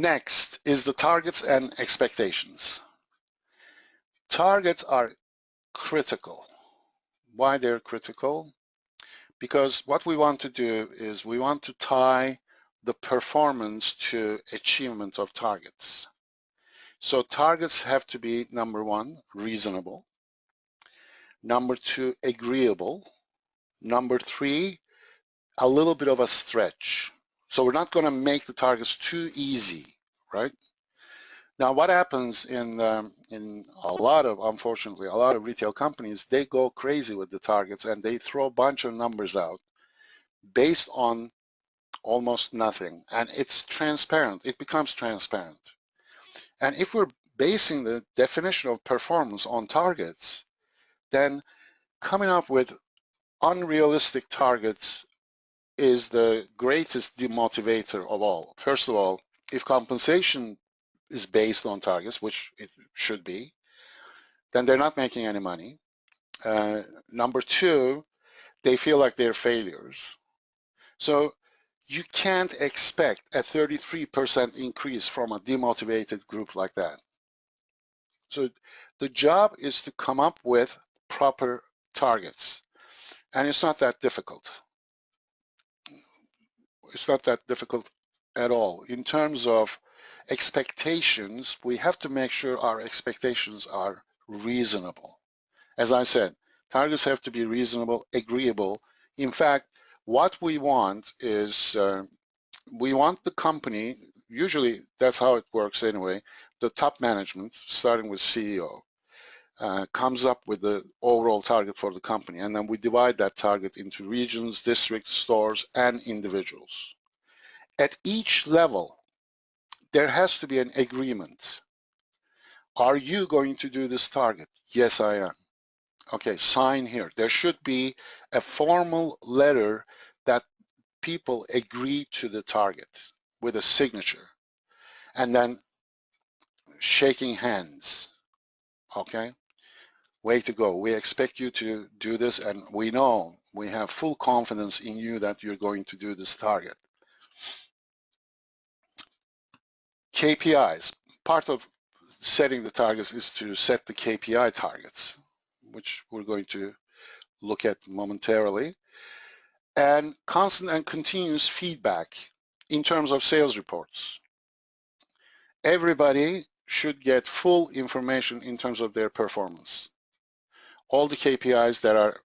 Next is the targets and expectations. Targets are critical. Why they're critical? Because what we want to do is we want to tie the performance to achievement of targets. So targets have to be, number one, reasonable. Number two, agreeable. Number three, a little bit of a stretch. So we're not going to make the targets too easy, right? Now, what happens in unfortunately, a lot of retail companies, they go crazy with the targets and they throw a bunch of numbers out based on almost nothing. And it's transparent. It becomes transparent. And if we're basing the definition of performance on targets, then coming up with unrealistic targets is the greatest demotivator of all. First of all, if compensation is based on targets, which it should be, then they're not making any money. Number two, they feel like they're failures. So you can't expect a 33% increase from a demotivated group like that. So the job is to come up with proper targets. And it's not that difficult. It's not that difficult at all. In terms of expectations, we have to make sure our expectations are reasonable. As I said, targets have to be reasonable, agreeable. In fact, what we want is we want the company, usually that's how it works anyway, the top management, starting with CEO, comes up with the overall target for the company, and then we divide that target into regions, districts, stores, and individuals. At each level, there has to be an agreement. Are you going to do this target? Yes, I am. Okay, sign here. There should be a formal letter that people agree to the target with a signature, and then shaking hands. Okay, way to go. We expect you to do this, and we know, we have full confidence in you that you're going to do this target. KPIs. Part of setting the targets is to set the KPI targets, which we're going to look at momentarily. And constant and continuous feedback in terms of sales reports. Everybody should get full information in terms of their performance. All the KPIs that are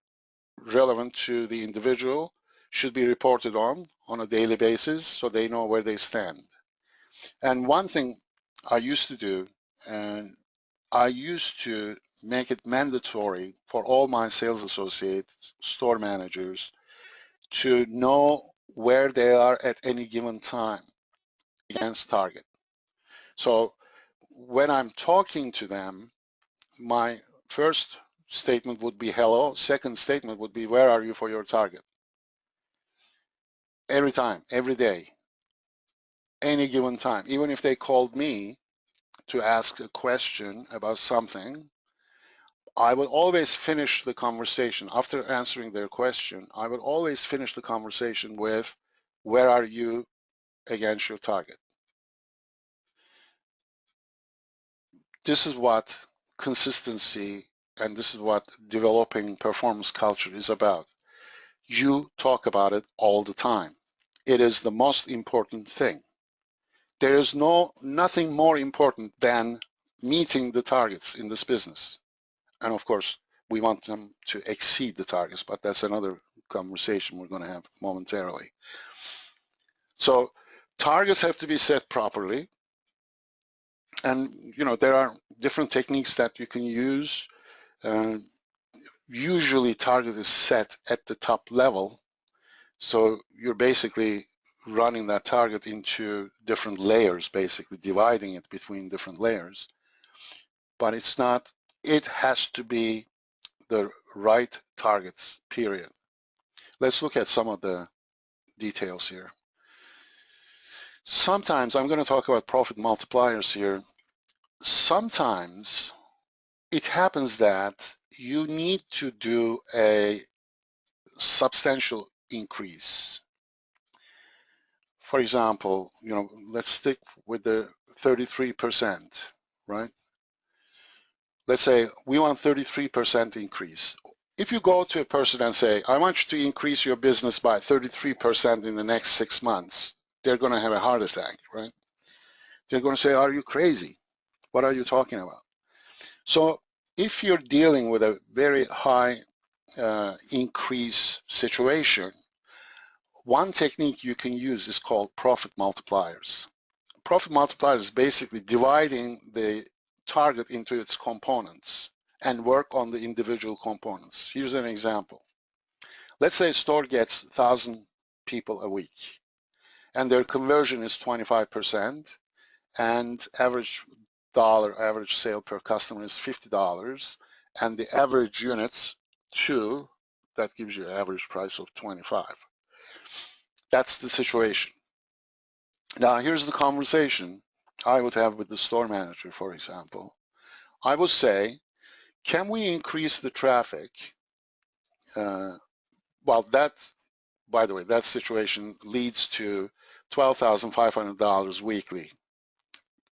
relevant to the individual should be reported on a daily basis so they know where they stand. And one thing I used to do, and I used to make it mandatory for all my sales associates, store managers, to know where they are at any given time against target. So when I'm talking to them, my first statement would be hello, second statement would be where are you for your target? Every time, every day, any given time. Even if they called me to ask a question about something, I would always finish the conversation. After answering their question, I would always finish the conversation with, where are you against your target? This is what consistency and this is what developing performance culture is about. You talk about it all the time. It is the most important thing. There is nothing more important than meeting the targets in this business. And of course, we want them to exceed the targets, but that's another conversation we're going to have momentarily. So targets have to be set properly. And, you know, there are different techniques that you can use. Usually target is set at the top level. So you're basically running that target into different layers, basically dividing it between different layers. But it's not, it has to be the right targets, period. Let's look at some of the details here. Sometimes, I'm going to talk about profit multipliers here. Sometimes it happens that you need to do a substantial increase. for example, let's stick with the 33%, right? Let's say we want 33% increase. If you go to a person and say, I want you to increase your business by 33% in the next 6 months, they're going to have a heart attack, right? They're going to say, are you crazy? What are you talking about? So if you're dealing with a very high increase situation, one technique you can use is called profit multipliers. Profit multipliers is basically dividing the target into its components and work on the individual components. Here's an example. Let's say a store gets 1,000 people a week and their conversion is 25% and average sale per customer is $50 and the average units 2, that gives you an average price of 25. That's the situation. Now here's the conversation I would have with the store manager, for example. I would say, can we increase the traffic? Well, that, by the way, that situation leads to $12,500 weekly.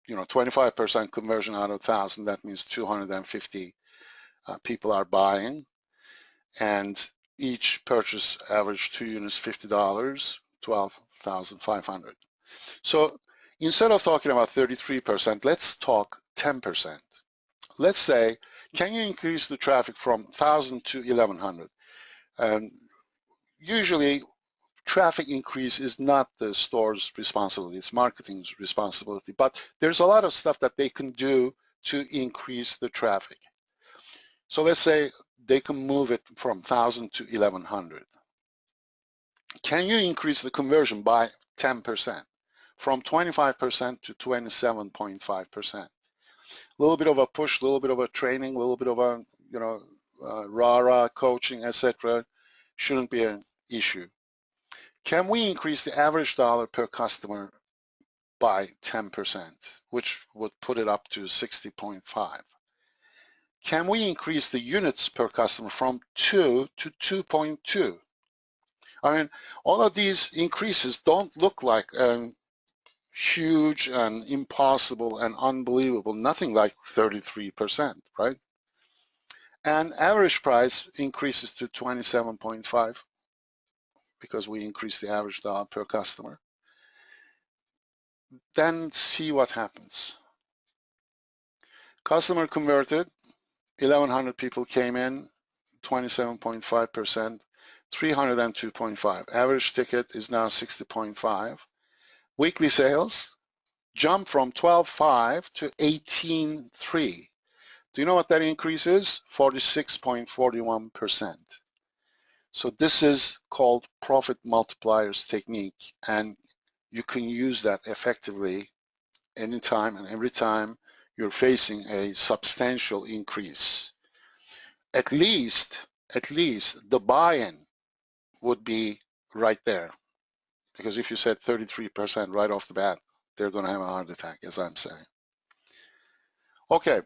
25% conversion out of 1,000, that means 250 people are buying, and each purchase average 2 units, $50, 12,500. So instead of talking about 33%, let's talk 10%. Let's say, can you increase the traffic from 1,000 to 1,100? And usually, traffic increase is not the store's responsibility, it's marketing's responsibility, but there's a lot of stuff that they can do to increase the traffic. So let's say they can move it from 1,000 to 1,100. Can you increase the conversion by 10%, from 25% to 27.5%? A little bit of a push, a little bit of a training, a little bit of a, rah-rah coaching, etc. shouldn't be an issue. Can we increase the average dollar per customer by 10%, which would put it up to 60.5? Can we increase the units per customer from 2 to 2.2? I mean, all of these increases don't look like huge and impossible and unbelievable, nothing like 33%, right? And average price increases to 27.5 because we increase the average dollar per customer. Then see what happens. Customer converted, 1,100 people came in, 27.5%, 302.5. Average ticket is now 60.5. Weekly sales jump from 12.5 to 18.3. Do you know what that increase is? 46.41%. So this is called profit multipliers technique, and you can use that effectively anytime and every time you're facing a substantial increase. At least the buy-in would be right there. Because if you said 33% right off the bat, they're going to have a heart attack, as I'm saying. Okay,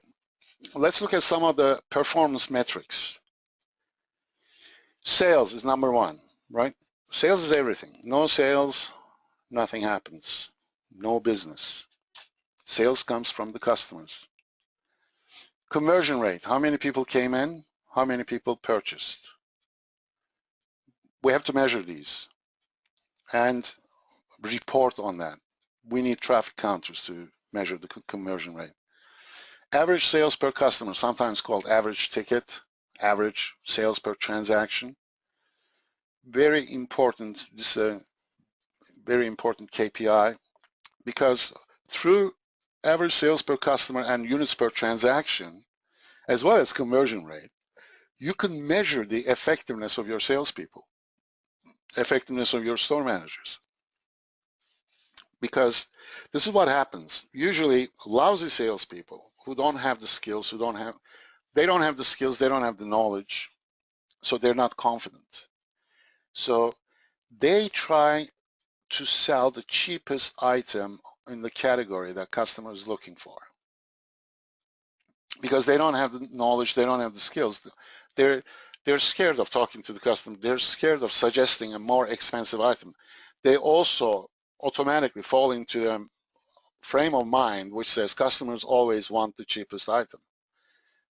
let's look at some of the performance metrics. Sales is number one, right? Sales is everything. No sales, nothing happens. No business. Sales comes from the customers. Conversion rate, how many people came in? How many people purchased? We have to measure these and report on that. We need traffic counters to measure the conversion rate. Average sales per customer, sometimes called average ticket, average sales per transaction. Very important, this is a very important KPI, because through average sales per customer and units per transaction, as well as conversion rate, you can measure the effectiveness of your salespeople, effectiveness of your store managers. Because this is what happens. Usually lousy salespeople who don't have the skills, they don't have the knowledge, so they're not confident. So they try to sell the cheapest item in the category that customer is looking for. Because they don't have the knowledge, they don't have the skills. They're scared of talking to the customer. They're scared of suggesting a more expensive item. They also automatically fall into a frame of mind which says customers always want the cheapest item,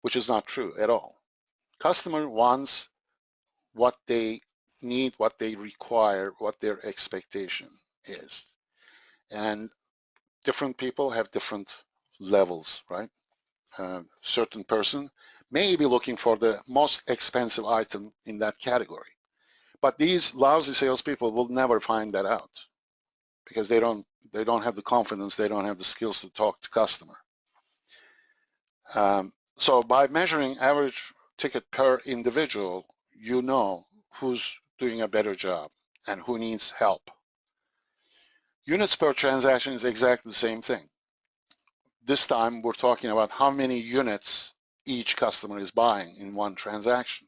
which is not true at all. Customer wants what they need, what they require, what their expectation is. And different people have different levels, right? Certain person may be looking for the most expensive item in that category. But these lousy salespeople will never find that out because they don't have the confidence, they don't have the skills to talk to customer. So by measuring average ticket per individual, you know who's doing a better job and who needs help. Units per transaction is exactly the same thing. This time we're talking about how many units each customer is buying in one transaction.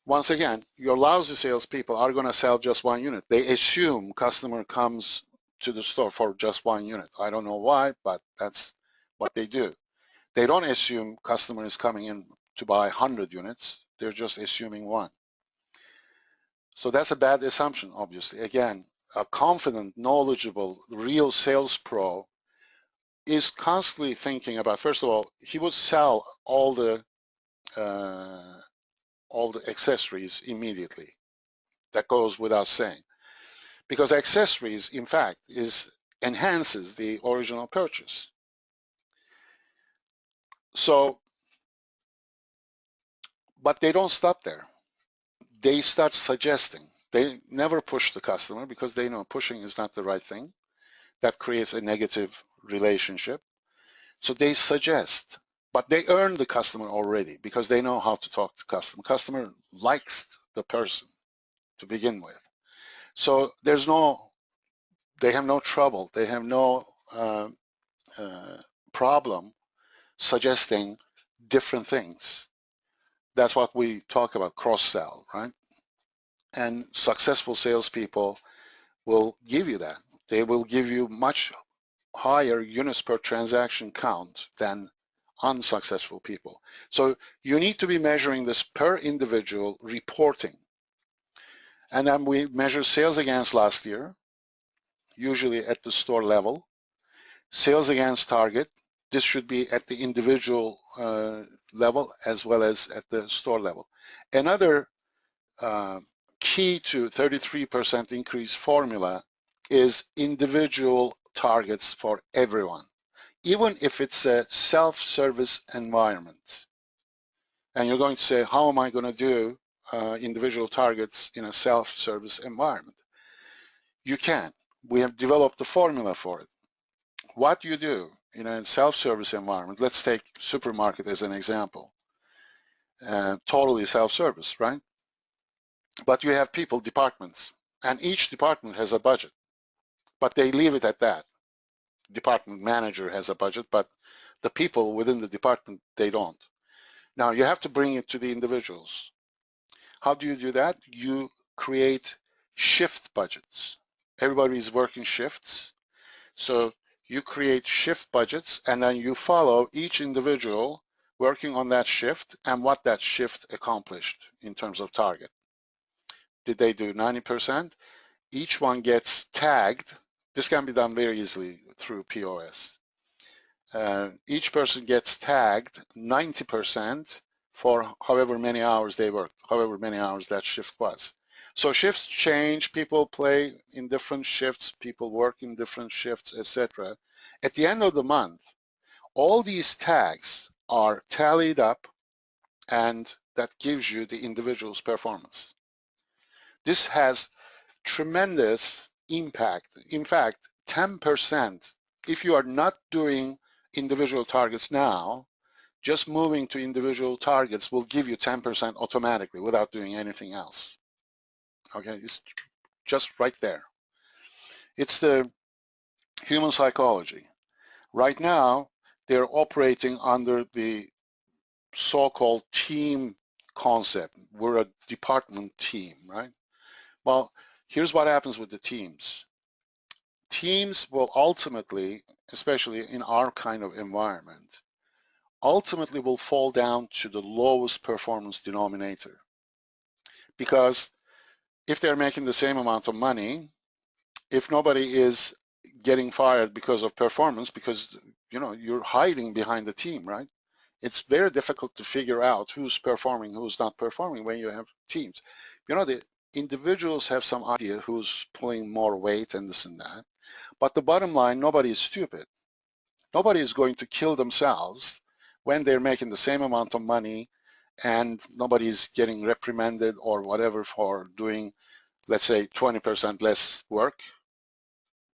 Once again, your lousy salespeople are going to sell just one unit. They assume customer comes to the store for just one unit. I don't know why, but that's what they do. They don't assume customer is coming in to buy 100 units. They're just assuming one. So that's a bad assumption, obviously. Again, a confident, knowledgeable, real sales pro is constantly thinking about, first of all, he would sell all the accessories immediately. That goes without saying. Because accessories, in fact, enhances the original purchase. So, but they don't stop there. They start suggesting. They never push the customer because they know pushing is not the right thing. That creates a negative relationship. So they suggest, but they earn the customer already because they know how to talk to customer. Customer likes the person to begin with. So they have no trouble. They have no problem suggesting different things. That's what we talk about, cross-sell, right? And successful salespeople will give you that. They will give you much higher units per transaction count than unsuccessful people. So you need to be measuring this per individual reporting. And then we measure sales against last year, usually at the store level, sales against target. This should be at the individual level as well as at the store level. Another key to 33% increase formula is individual targets for everyone, even if it's a self-service environment. And you're going to say, how am I going to do individual targets in a self-service environment? You can. We have developed a formula for it. What you do in a self-service environment, let's take supermarket as an example, totally self-service, right? But you have people, departments, and each department has a budget, but they leave it at that. Department manager has a budget, but the people within the department, they don't. Now you have to bring it to the individuals. How do you do that? You create shift budgets. Everybody is working shifts. So you create shift budgets and then you follow each individual working on that shift and what that shift accomplished in terms of target. Did they do 90%? Each one gets tagged. This can be done very easily through POS. Each person gets tagged 90% for however many hours they worked, however many hours that shift was. So shifts change, people play in different shifts, people work in different shifts, etc. At the end of the month, all these tags are tallied up and that gives you the individual's performance. This has tremendous impact. In fact, 10%, if you are not doing individual targets now, just moving to individual targets will give you 10% automatically without doing anything else. Okay, it's just right there. It's the human psychology. Right now, they're operating under the so-called team concept. We're a department team, right? Well, here's what happens with the teams. Teams will ultimately, especially in our kind of environment, ultimately will fall down to the lowest performance denominator. Because if they're making the same amount of money, if nobody is getting fired because of performance, because you're hiding behind the team, right? It's very difficult to figure out who's performing, who's not performing when you have teams. The individuals have some idea who's pulling more weight and this and that. But the bottom line, nobody is stupid. Nobody is going to kill themselves when they're making the same amount of money and nobody is getting reprimanded or whatever for doing, let's say, 20% less work.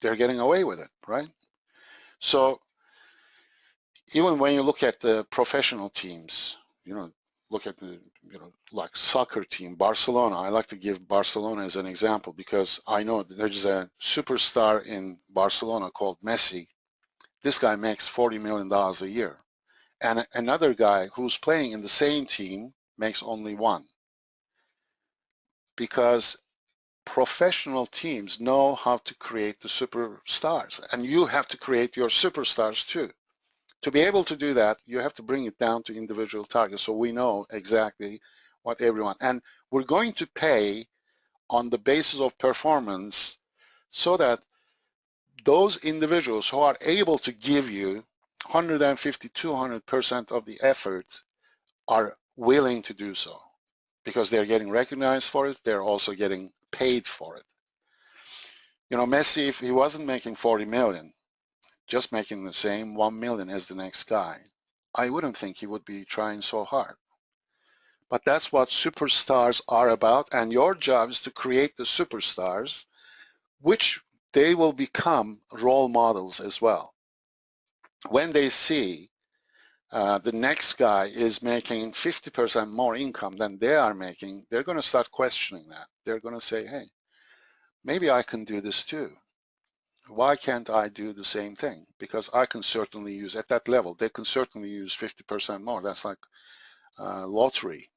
They're getting away with it, right? So even when you look at the professional teams, look at the, like soccer team, Barcelona. I like to give Barcelona as an example because I know that there's a superstar in Barcelona called Messi. This guy makes $40 million a year. And another guy who's playing in the same team makes only $1. Because professional teams know how to create the superstars. And you have to create your superstars too. To be able to do that, you have to bring it down to individual targets so we know exactly what everyone, and we're going to pay on the basis of performance so that those individuals who are able to give you 150, 200% of the effort are willing to do so because they're getting recognized for it. They're also getting paid for it. Messi, if he wasn't making 40 million, just making the same 1 million as the next guy, I wouldn't think he would be trying so hard. But that's what superstars are about, and your job is to create the superstars, which they will become role models as well. When they see the next guy is making 50% more income than they are making, they're going to start questioning that. They're going to say, hey, maybe I can do this too. Why can't I do the same thing? Because I can certainly use, at that level, they can certainly use 50% more. That's like lottery.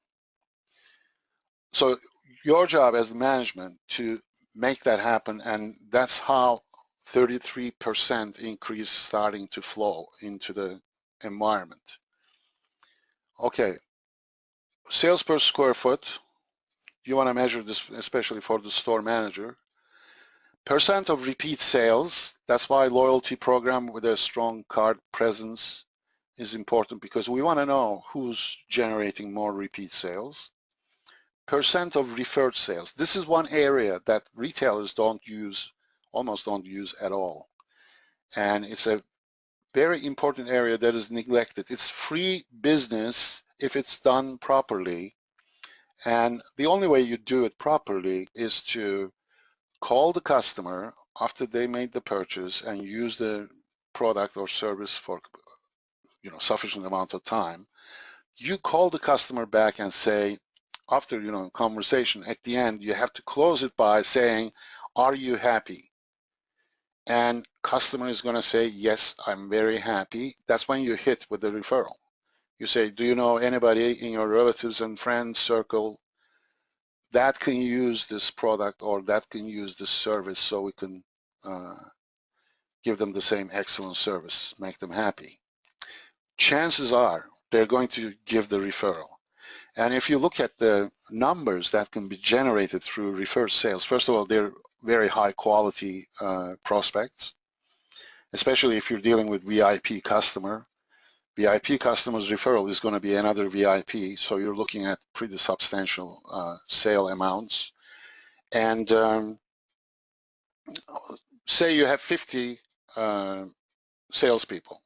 So your job as management to make that happen, and that's how 33% increase starting to flow into the environment. Okay, sales per square foot, you want to measure this especially for the store manager. Percent of repeat sales, that's why loyalty program with a strong card presence is important because we want to know who's generating more repeat sales. Percent of referred sales. This is one area that retailers almost don't use at all. And it's a very important area that is neglected. It's free business if it's done properly. And the only way you do it properly is to call the customer after they made the purchase and use the product or service for sufficient amount of time. You call the customer back and say, after conversation, at the end, you have to close it by saying, are you happy? And customer is going to say, yes, I'm very happy. That's when you hit with the referral. You say, do you know anybody in your relatives and friends circle that can use this product or that can use this service so we can give them the same excellent service, make them happy? Chances are they're going to give the referral. And if you look at the numbers that can be generated through referred sales, first of all, they're very high quality prospects, especially if you're dealing with VIP customer. VIP customer's referral is going to be another VIP, so you're looking at pretty substantial sale amounts. And say you have 50 salespeople.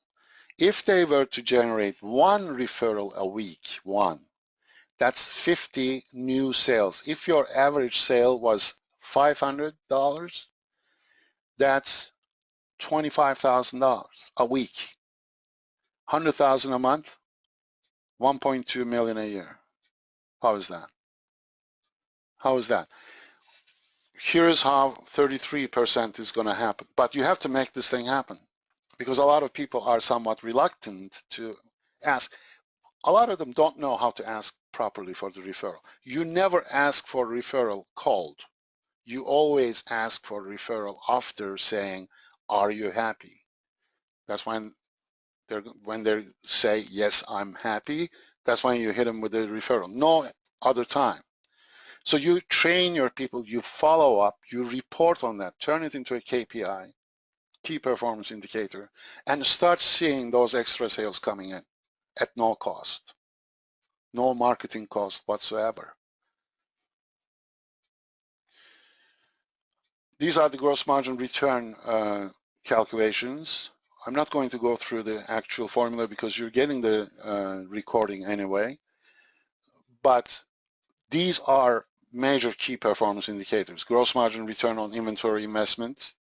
If they were to generate 1 referral a week, that's 50 new sales. If your average sale was $500, that's $25,000 a week. 100,000 a month, 1.2 million a year. How is that? How is that? Here's how 33% is going to happen. But you have to make this thing happen because a lot of people are somewhat reluctant to ask. A lot of them don't know how to ask properly for the referral. You never ask for referral cold. You always ask for referral after saying, are you happy? That's when they say, yes, I'm happy. That's when you hit them with the referral. No other time. So you train your people, you follow up, you report on that, turn it into a KPI, key performance indicator, and start seeing those extra sales coming in at no cost, no marketing cost whatsoever. These are the gross margin return calculations. I'm not going to go through the actual formula because you're getting the recording anyway, but these are major key performance indicators: gross margin return on inventory investment,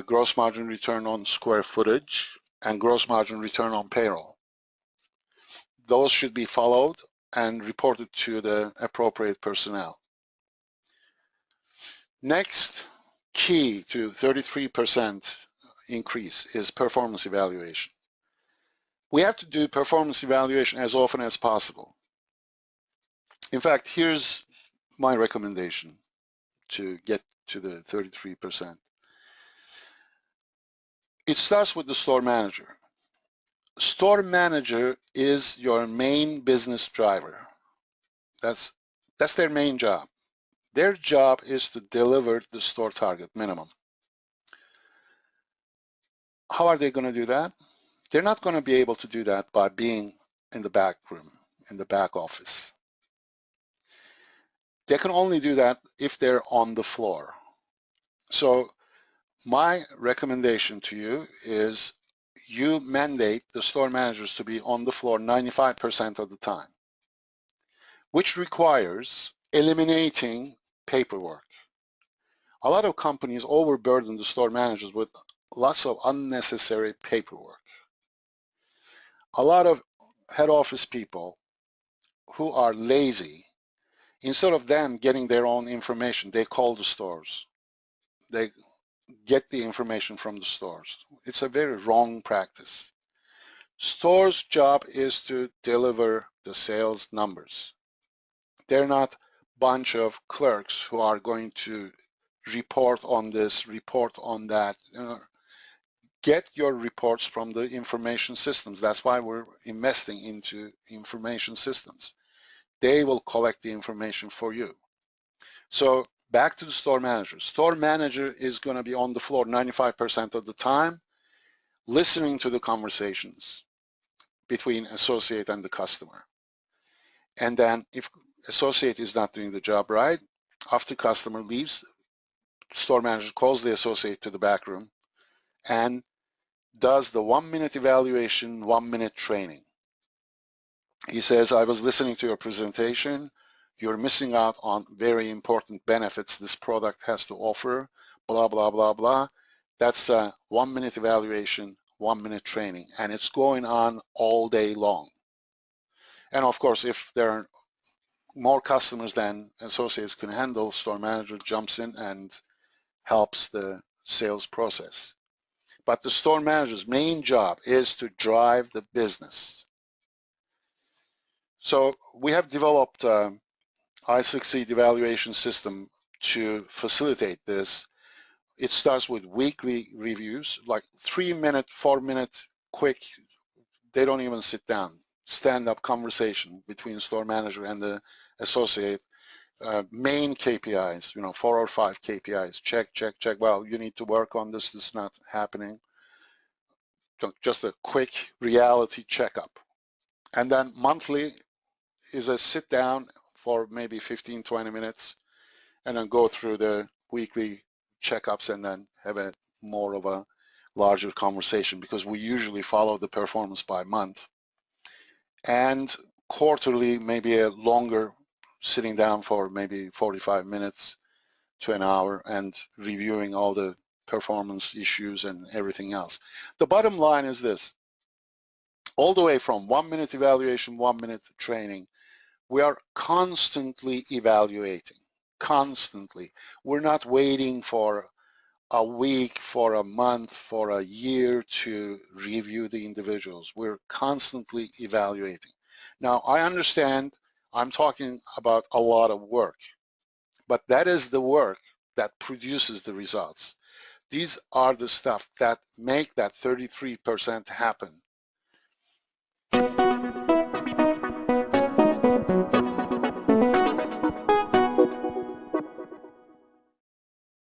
gross margin return on square footage, and gross margin return on payroll. Those should be followed and reported to the appropriate personnel. Next key to 33% increase is performance evaluation. We have to do performance evaluation as often as possible. In fact, here's my recommendation to get to the 33%. It starts with the store manager. Store manager is your main business driver. That's their main job. Their job is to deliver the store target minimum. How are they going to do that? They're not going to be able to do that by being in the back room, in the back office. They can only do that if they're on the floor. So my recommendation to you is you mandate the store managers to be on the floor 95% of the time, which requires eliminating paperwork. A lot of companies overburden the store managers with lots of unnecessary paperwork. A lot of head office people who are lazy, instead of them getting their own information, they call the stores. They get the information from the stores. It's a very wrong practice. Stores' job is to deliver the sales numbers. They're not a bunch of clerks who are going to report on this, report on that. Get your reports from the information systems. That's why we're investing into information systems. They will collect the information for you. So back to the store manager. Store manager is going to be on the floor 95% of the time, listening to the conversations between associate and the customer. And then if associate is not doing the job right, after customer leaves, store manager calls the associate to the back room and does the 1-minute evaluation, 1-minute training. He says, I was listening to your presentation. You're missing out on very important benefits this product has to offer, blah, blah, blah, blah. That's a 1-minute evaluation, 1-minute training, and it's going on all day long. And of course, if there are more customers than associates can handle, store manager jumps in and helps the sales process. But the store manager's main job is to drive the business. So we have developed I-Succeed evaluation system to facilitate this. It starts with weekly reviews, like 3-minute, 4-minute, quick, they don't even sit down, stand-up conversation between store manager and the associate. Main KPIs, 4 or 5 KPIs, check, check, check. Well, you need to work on this. This is not happening. Just a quick reality checkup. And then monthly is a sit down for maybe 15, 20 minutes and then go through the weekly checkups and then have a more of a larger conversation, because we usually follow the performance by month. And quarterly, maybe a longer sitting down for maybe 45 minutes to an hour and reviewing all the performance issues and everything else. The bottom line is this: all the way from 1-minute evaluation, 1-minute training, we are constantly evaluating, constantly. We're not waiting for a week, for a month, for a year to review the individuals. We're constantly evaluating. Now, I understand I'm talking about a lot of work, but that is the work that produces the results. These are the stuff that make that 33% happen.